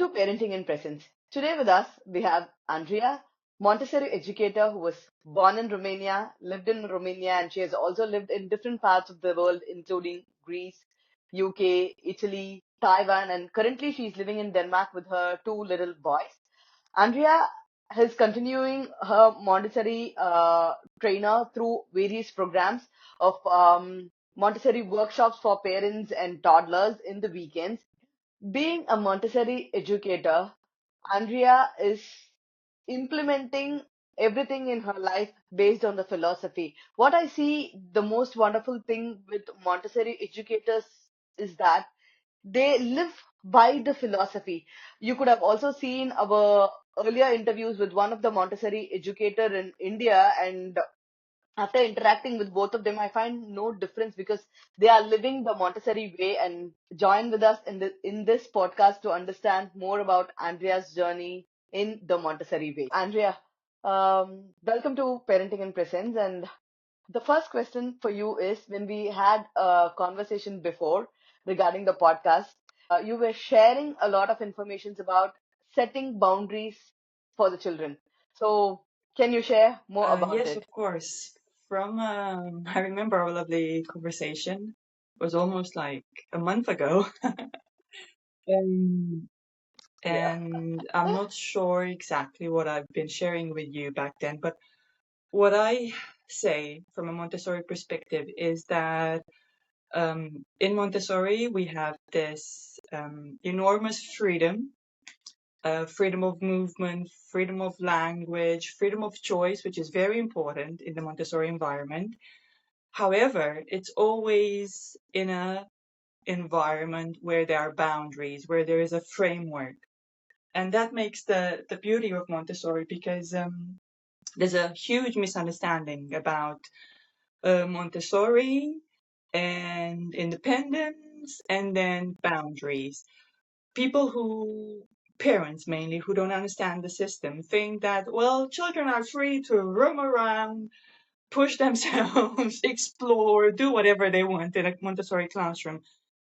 to Parenting in Presence. Today with us, we have Andrea, Montessori educator who was born in Romania, lived in Romania, and she has also lived in different parts of the world, including Greece, UK, Italy, Taiwan, and currently she's living in Denmark with her two little boys. Andrea is continuing her Montessori trainer through various programs of Montessori workshops for parents and toddlers in the weekends. Being a Montessori educator, Andrea is implementing everything in her life based on the philosophy. What I see the most wonderful thing with Montessori educators is that they live by the philosophy. You could have also seen our earlier interviews with one of the Montessori educator in India, and after interacting with both of them, I find no difference because they are living the Montessori way. And join with us in this podcast to understand more about Andrea's journey in the Montessori way. Andrea, welcome to Parenting in Presence. And the first question for you is, when we had a conversation before regarding the podcast, you were sharing a lot of information about setting boundaries for the children. So, can you share more about Yes, it? of course. From I remember our lovely conversation. It was almost like a month ago, um, Yeah. and I'm not sure exactly what I've been sharing with you back then. But what I say from a Montessori perspective is that in Montessori we have this enormous freedom. Freedom of movement, freedom of language, freedom of choice, which is very important in the Montessori environment. However, it's always in a environment where there are boundaries, where there is a framework. And that makes the beauty of Montessori because there's a huge misunderstanding about Montessori and independence and then boundaries. People parents mainly, who don't understand the system think that, well, children are free to roam around, push themselves, explore, do whatever they want in a Montessori classroom.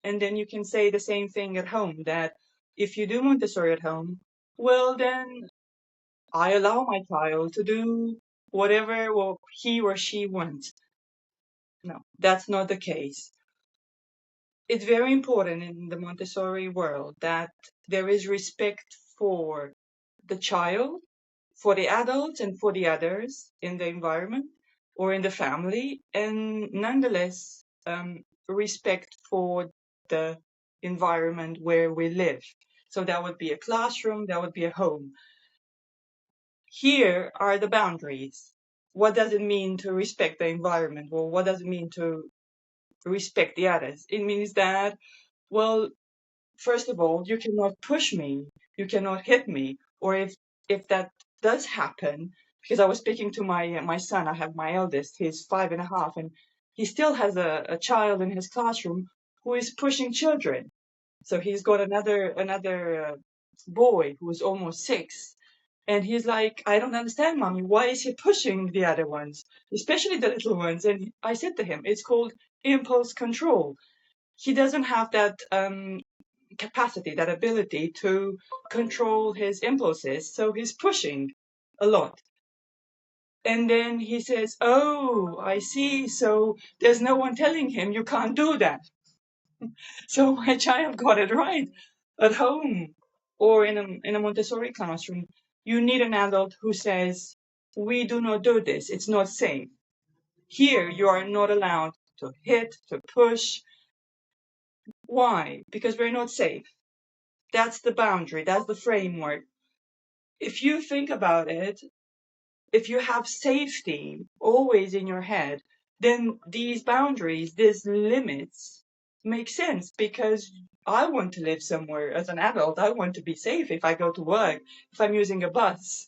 And then you can say the same thing at home, that if you do Montessori at home, well, then I allow my child to do whatever he or she wants. No, that's not the case. It's very important in the Montessori world that there is respect for the child, for the adults, and for the others in the environment or in the family, and nonetheless, respect for the environment where we live. So that would be a classroom, that would be a home. Here are the boundaries. What does it mean to respect the environment? Well, what does it mean to respect the others? It means that, well, first of all, you cannot push me, you cannot hit me, or if that does happen, because I was speaking to my son, I have my eldest, he's 5.5, and he still has a child in his classroom who is pushing children. So he's got another boy who is almost 6, and he's like, I don't understand, mommy, why is he pushing the other ones, especially the little ones? And I said to him, it's called impulse control. He doesn't have that capacity, that ability to control his impulses. So he's pushing a lot. And then he says, oh, I see. So there's no one telling him you can't do that. So my child got it right. At home or in a Montessori classroom, you need an adult who says, we do not do this. It's not safe. Here, you are not allowed to hit, to push. Why? Because we're not safe. That's the boundary. That's the framework. If you think about it, if you have safety always in your head, then these boundaries, these limits make sense, because I want to live somewhere as an adult. I want to be safe if I go to work, if I'm using a bus,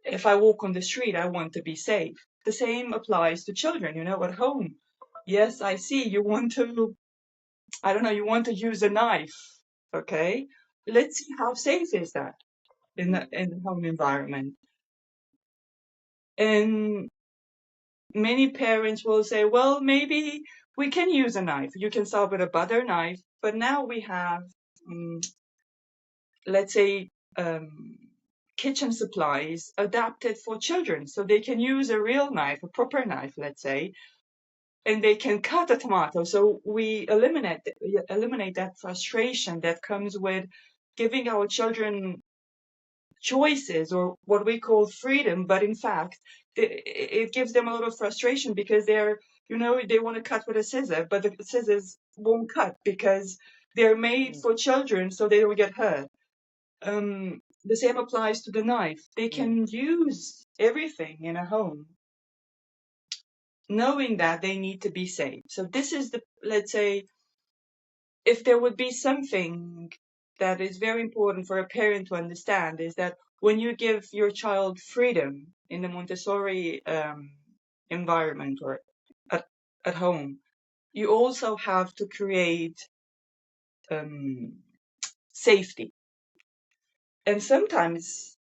if I walk on the street, I want to be safe. The same applies to children, at home. Yes, I see you want to, I don't know, you want to use a knife. Okay. Let's see how safe is that in the home environment. And many parents will say, well, maybe we can use a knife. You can start with a butter knife, but now we have um, let's say, um, kitchen supplies adapted for children, so they can use a real knife, a proper knife, let's say, and they can cut a tomato. So we eliminate that frustration that comes with giving our children choices, or what we call freedom, but in fact it gives them a lot of frustration because they want to cut with a scissor, but the scissors won't cut because they're made Mm, for children so they don't get hurt. The same applies to the knife. They mm, can use everything in a home knowing that they need to be safe. So this is the, let's say, if there would be something that is very important for a parent to understand, is that when you give your child freedom in the Montessori environment, or at, at home, you also have to create um, safety. And sometimes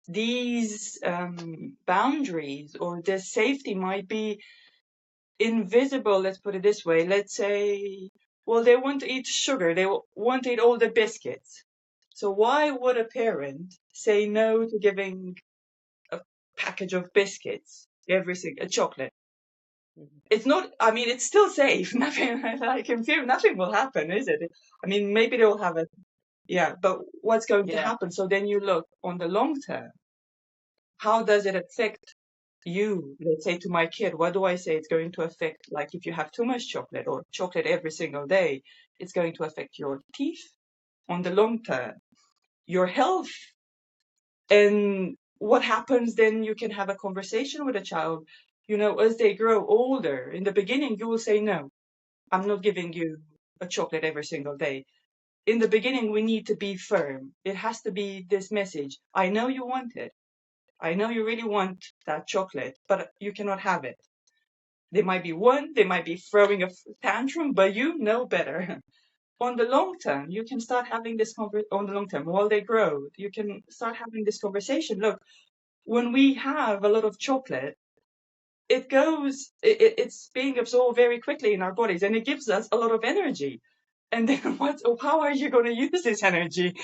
these boundaries or this safety might be invisible, let's put it this way. Let's say, well, they want to eat sugar, they want to eat all the biscuits. So why would a parent say no to giving a package of biscuits, a chocolate? mm. It's not, I mean, it's still safe. Nothing, like in theory, nothing will happen, is it? I mean, maybe they'll have a, yeah, but what's going to Yeah. happen? So then you look on the long term, how does it affect you? Let's say to my kid, what do I say? It's going to affect, like if you have too much chocolate or chocolate every single day, it's going to affect your teeth on the long term, your health. And what happens then? You can have a conversation with a child, as they grow older. In the beginning, you will say, no, I'm not giving you a chocolate every single day. In the beginning, we need to be firm. It has to be this message. I know you want it. I know you really want that chocolate, but you cannot have it. They might be throwing a tantrum, but you know better. On the long term, you can start having this on the long term, while they grow, you can start having this conversation. Look, when we have a lot of chocolate, it's being absorbed very quickly in our bodies, and it gives us a lot of energy. And then how are you going to use this energy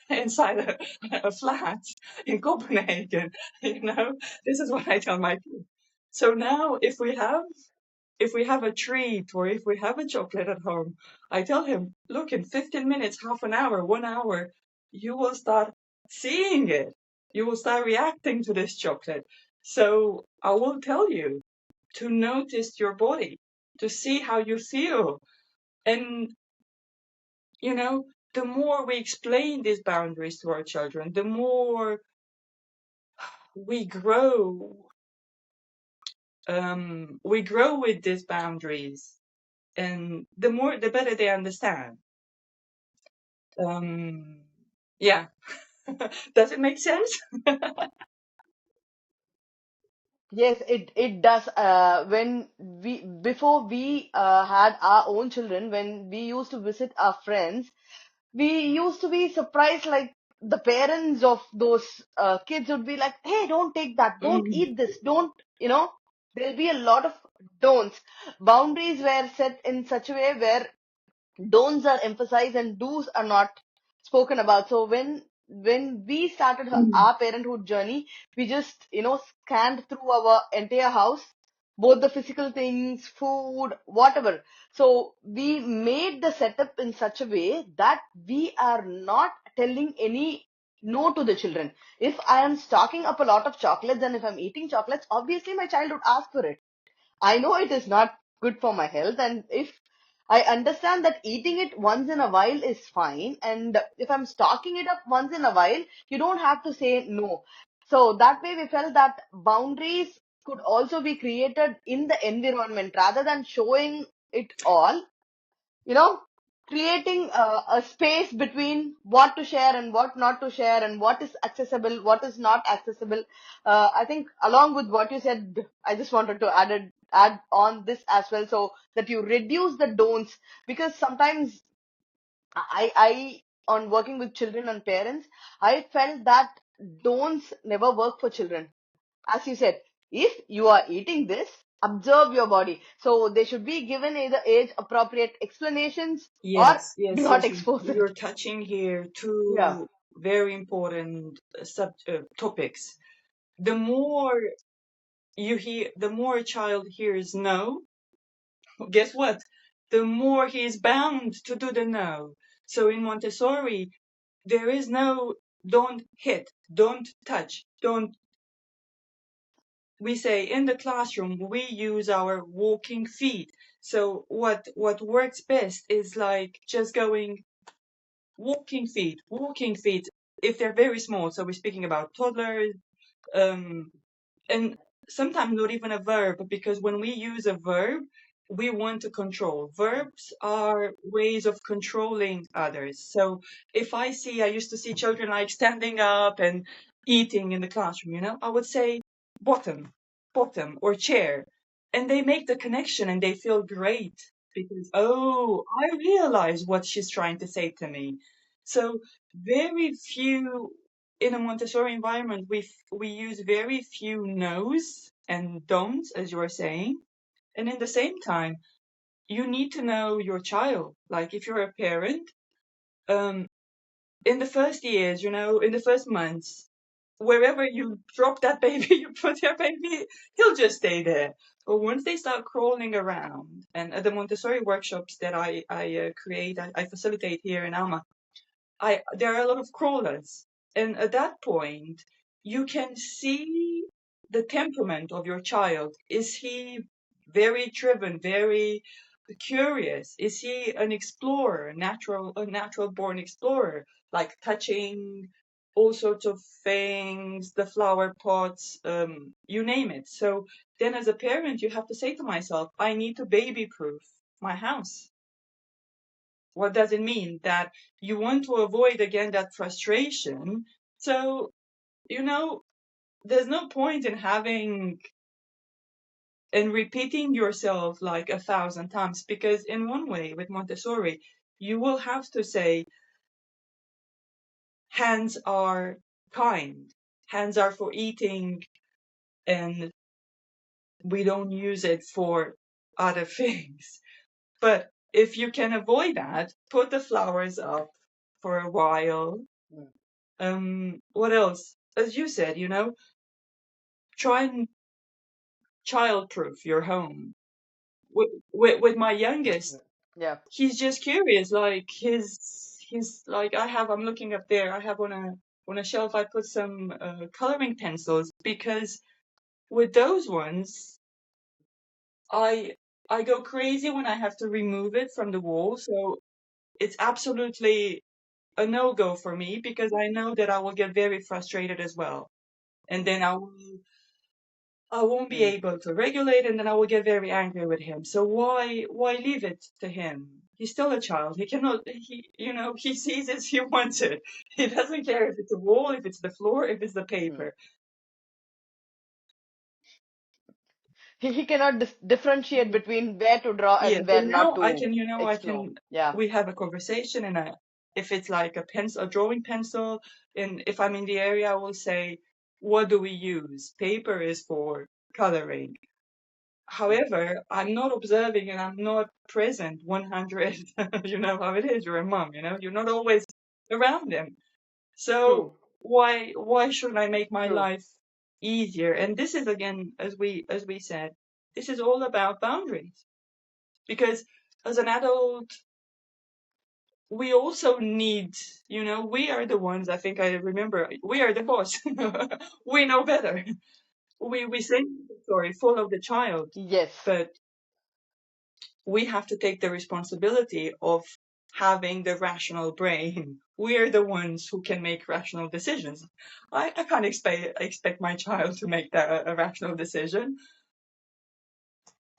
inside a flat in Copenhagen? This is what I tell my kids. So now, if we have a treat, or if we have a chocolate at home, I tell him, look, in 15 minutes, half an hour, 1 hour, you will start seeing it. You will start reacting to this chocolate. So I will tell you to notice your body, to see how you feel. And, you know, the more we explain these boundaries to our children, the more we grow. We grow with these boundaries, and the better they understand. Um, yeah. Does it make sense? Yes, it does. When we before we had our own children, when we used to visit our friends, we used to be surprised. Like the parents of those kids would be like, "Hey, don't take that. Don't Mm, eat this. Don't." There'll be a lot of don'ts. Boundaries were set in such a way where don'ts are emphasized and do's are not spoken about. So when we started mm, our parenthood journey, we just scanned through our entire house, both the physical things, food, whatever. So we made the setup in such a way that we are not telling any no to the children. If I am stocking up a lot of chocolates and if I'm eating chocolates, obviously my child would ask for it. I know it is not good for my health, and if I understand that eating it once in a while is fine, and if I'm stocking it up once in a while, you don't have to say no. So that way, we felt that boundaries could also be created in the environment rather than showing it all you know, creating a space between what to share and what not to share, and what is accessible, what is not accessible. I think along with what you said, I just wanted to add on this as well, so that you reduce the don'ts, because sometimes on working with children and parents, I felt that don'ts never work for children. As you said, if you are eating this, observe your body. So they should be given either age appropriate explanations or Yes, do yes, not yes. expose it. You're touching here Yeah. two very important topics. The more the more a child hears no, guess what? The more he is bound to do the no. So in Montessori, there is no don't hit, don't touch, don't. We say in the classroom we use our walking feet. So what works best is like just going walking feet. If they're very small, so we're speaking about toddlers, um, and sometimes not even a verb, because when we use a verb, we want to control. Verbs are ways of controlling others. So if I used to see children like standing up and eating in the classroom, I would say bottom, bottom, or chair. And they make the connection and they feel great because, oh, I realize what she's trying to say to me. So very few in a Montessori environment, we use very few no's and don'ts, as you were saying. And in the same time, you need to know your child. Like if you're a parent, um, in the first years, in the first months, wherever you drop that baby, you put your baby, he'll just stay there. But once they start crawling around, and at the Montessori workshops that I create, I facilitate here in Alma, there are a lot of crawlers, and at that point, you can see the temperament of your child. Is he very driven, very curious? Is he an explorer, a natural born explorer, like touching all sorts of things, the flower pots, you name it. So then, as a parent, you have to say to myself, I need to baby proof my house. What does it mean? That you want to avoid again that frustration. So, there's no point in having and repeating yourself like 1,000 times, because in one way with Montessori, you will have to say, hands are kind, hands are for eating, and we don't use it for other things. But if you can avoid that, put the flowers up for a while. What else? As you said, try and childproof your home. With my youngest, Yeah. he's just curious. Like he's like I'm looking up there. I have on a shelf. I put some coloring pencils because with those ones, I I go crazy when I have to remove it from the wall. So it's absolutely a no-go for me because I know that I will get very frustrated as well. And then I won't be Mm. able to regulate, and then I will get very angry with him. So why leave it to him? He's still a child. He cannot, he sees it, he wants it. He doesn't care if it's a wall, if it's the floor, if it's the Mm. paper. He cannot differentiate between where to draw Yes, and where and not now to I explore. can, Yeah. we have a conversation, and if it's like a pencil, a drawing pencil, and if I'm in the area, I will say, what do we use? Paper is for coloring. However, I'm not observing and I'm not present 100. You know how it is. You're a mom, you're not always around them. So True. why should I make my True. life easier? And this is again, as we said, this is all about boundaries. Because as an adult, we also need, we are the ones, I think I remember, we are the boss. We know better. We say, sorry, follow the child. Yes. But we have to take the responsibility of having the rational brain. We're the ones who can make rational decisions. I can't expect my child to make a rational decision.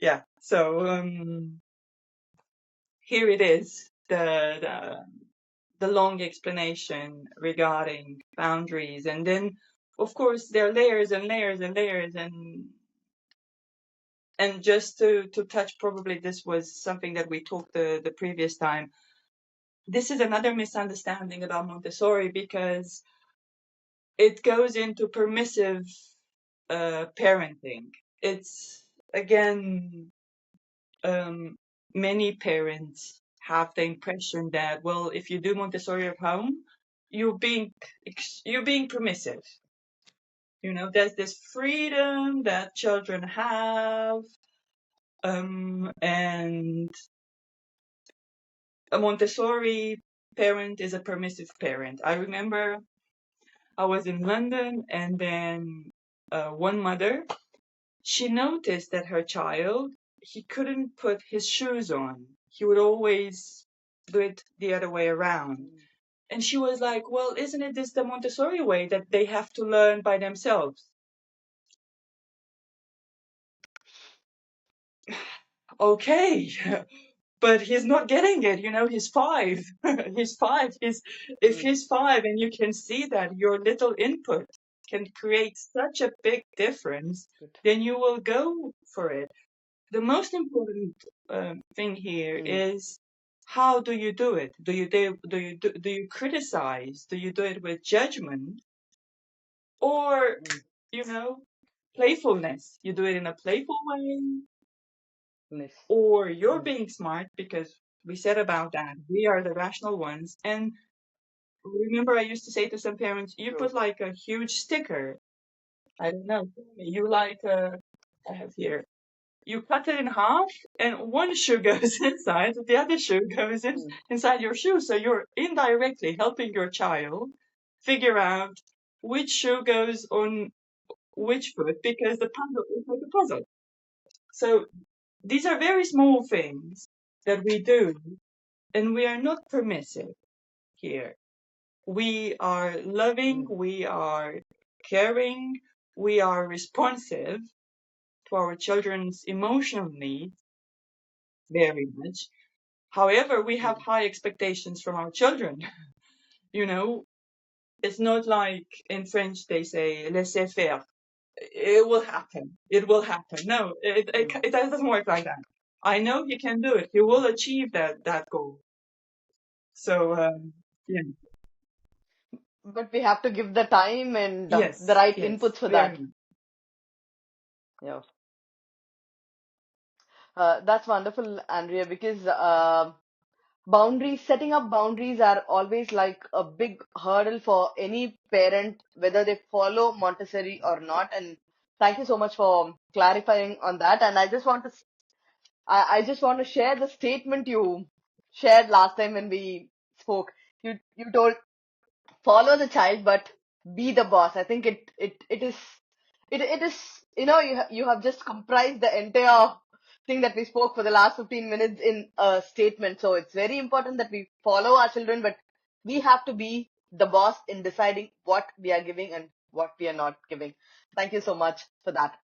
Yeah. So here it is, the long explanation regarding boundaries, and then of course there are layers and layers and layers, and just to touch, probably this was something that we talked the previous time. This is another misunderstanding about Montessori because it goes into permissive parenting. It's again, um, many parents have the impression that, well, if you do Montessori at home, you're being you're being permissive. You know, there's this freedom that children have, and a Montessori parent is a permissive parent. I remember I was in London, and then one mother, she noticed that her child, he couldn't put his shoes on. He would always do it the other way around. And she was like, well, isn't it this the Montessori way that they have to learn by themselves? Okay. But he's not getting it, you know, he's 5. He's 5. If Mm. he's 5 and you can see that your little input can create such a big difference, Good. then you will go for it. The most important thing here Mm. is, how do you do it? Do you criticize? Do you do it with judgment, or, Mm. you know, playfulness? You do it in a playful way, Nice. or you're Mm. being smart, because we said about that we are the rational ones. And remember, I used to say to some parents, you True. put like a huge sticker. I don't know. You like I have here. You cut it in half, and one shoe goes inside, the other shoe goes Mm. inside your shoe. So you're indirectly helping your child figure out which shoe goes on which foot, because the puzzle is like a puzzle. So these are very small things that we do, and we are not permissive here. We are loving, Mm. we are caring, we are responsive to our children's emotional needs very much. However, we have Mm. high expectations from our children. You know, it's not like in French they say laissez faire. It will happen. It will happen. No, Mm. it doesn't work like that. I know he can do it. He will achieve that goal. So, yeah. But we have to give the time and the Yes, right yes, inputs for very that. much. Yeah. That's wonderful, Andrea, because boundaries, setting up boundaries are always like a big hurdle for any parent, whether they follow Montessori or not. And thank you so much for clarifying on that. And I just want to share the statement you shared last time when we spoke. You told follow the child, but be the boss. I think it is, you have just comprised the entire thing that we spoke for the last 15 minutes in a statement. So it's very important that we follow our children, but we have to be the boss in deciding what we are giving and what we are not giving. Thank you so much for that.